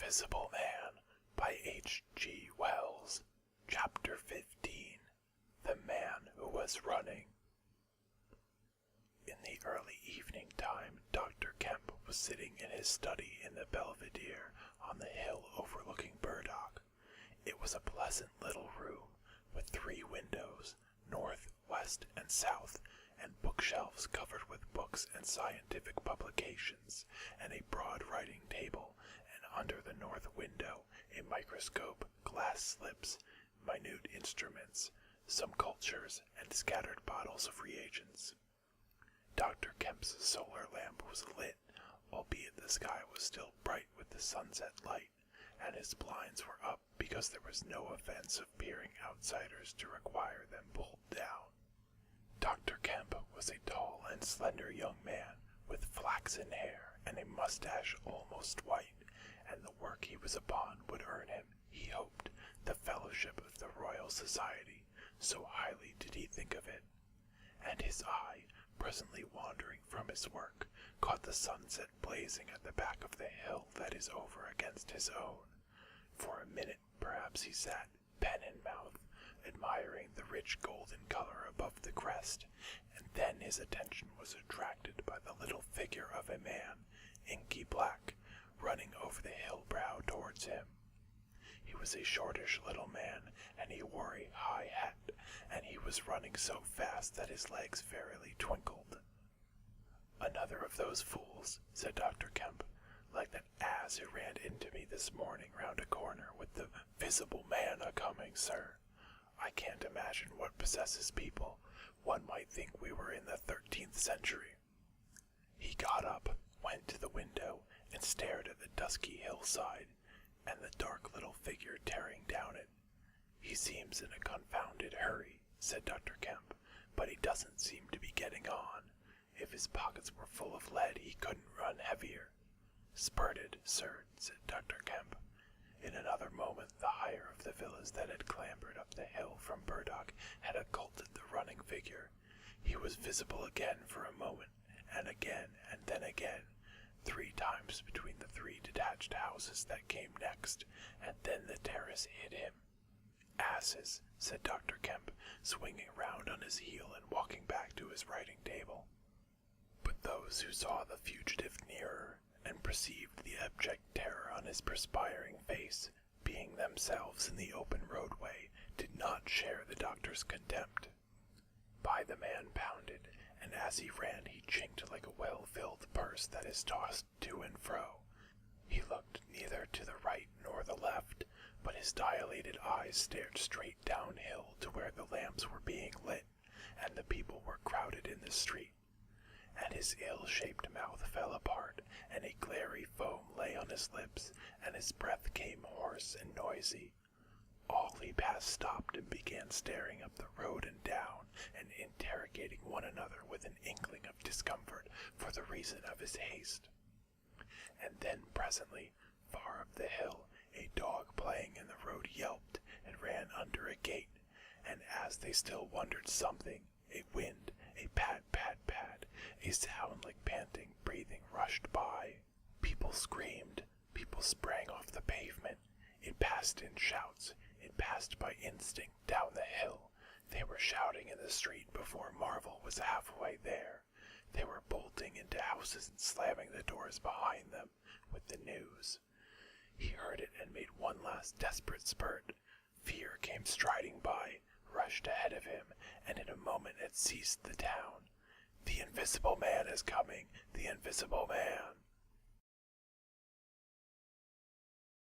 Invisible Man by H.G. Wells. Chapter 15. The Man Who Was Running. In the early evening time, Dr. Kemp was sitting in his study in the Belvedere on the hill overlooking Burdock. It was a pleasant little room with 3 windows, north, west, and south, and bookshelves covered with books and scientific publications, and a broad writing table, and under the north window a microscope, glass slips, minute instruments, some cultures, and scattered bottles of reagents. Dr. Kemp's solar lamp was lit, albeit the sky was still bright with the sunset light, and his blinds were up because there was no offense of peering outsiders to require them pulled down. Dr. Kemp was a tall and slender young man with flaxen hair and a mustache almost white, and the work he was upon would earn him, he hoped, the fellowship of the Royal Society, so highly did he think of it. And his eye, presently wandering from his work, caught the sunset blazing at the back of the hill that is over against his own. For a minute perhaps he sat, pen in mouth, admiring the rich golden color above the crest, and then his attention was attracted by the little figure of a man, inky black, running over the hill brow towards him. He was a shortish little man, and he wore a high hat, and he was running so fast that his legs fairly twinkled. "Another of those fools," said Dr. Kemp, "like that ass who ran into me this morning round a corner with the visible man a-coming, sir. I can't imagine what possesses people. One might think we were in the 13th century. He got up, went to the window, and stared at the dusky hillside, and the dark little figure tearing down it. "He seems in a confounded hurry," said Dr. Kemp, "but he doesn't seem to be getting on. If his pockets were full of lead, he couldn't run heavier." "Spurted, sir," said Dr. Kemp. In another moment the higher of the villas that had clambered up the hill from Burdock had occulted the running figure. He was visible again for a moment, and again, and then again, 3 times between the 3 detached houses that came next, and then the terrace hid him. "Asses," said Dr. Kemp, swinging round on his heel and walking back to his writing table. But those who saw the fugitive nearer, and perceived the abject terror on his perspiring face, being themselves in the open roadway, did not share the doctor's contempt. By the man pounded, and as he ran he chinked like a well-filled purse that is tossed to and fro. He looked neither to the right nor the left, but his dilated eyes stared straight downhill to where the lamps were being lit, and the people were crowded in the street. And his ill-shaped mouth fell apart, and a glary foam lay on his lips, and his breath came hoarse and noisy. All he passed stopped and began staring up the road and down, and interrogating one another with an inkling of discomfort for the reason of his haste. And then presently, far up the hill, a dog playing in the road yelped and ran under a gate, and as they still wondered something, a wind, a pad, pad, pad, a sound like panting breathing rushed by. People screamed, people sprang off the pavement. It passed in shouts, it passed by instinct down the hill. They were shouting in the street before Marvel was halfway there. They were bolting into houses and slamming the doors behind them with the news. He heard it and made one last desperate spurt. Fear came striding by, rushed ahead of him, and in a moment had seized the town. "The Invisible Man is coming! The Invisible Man!"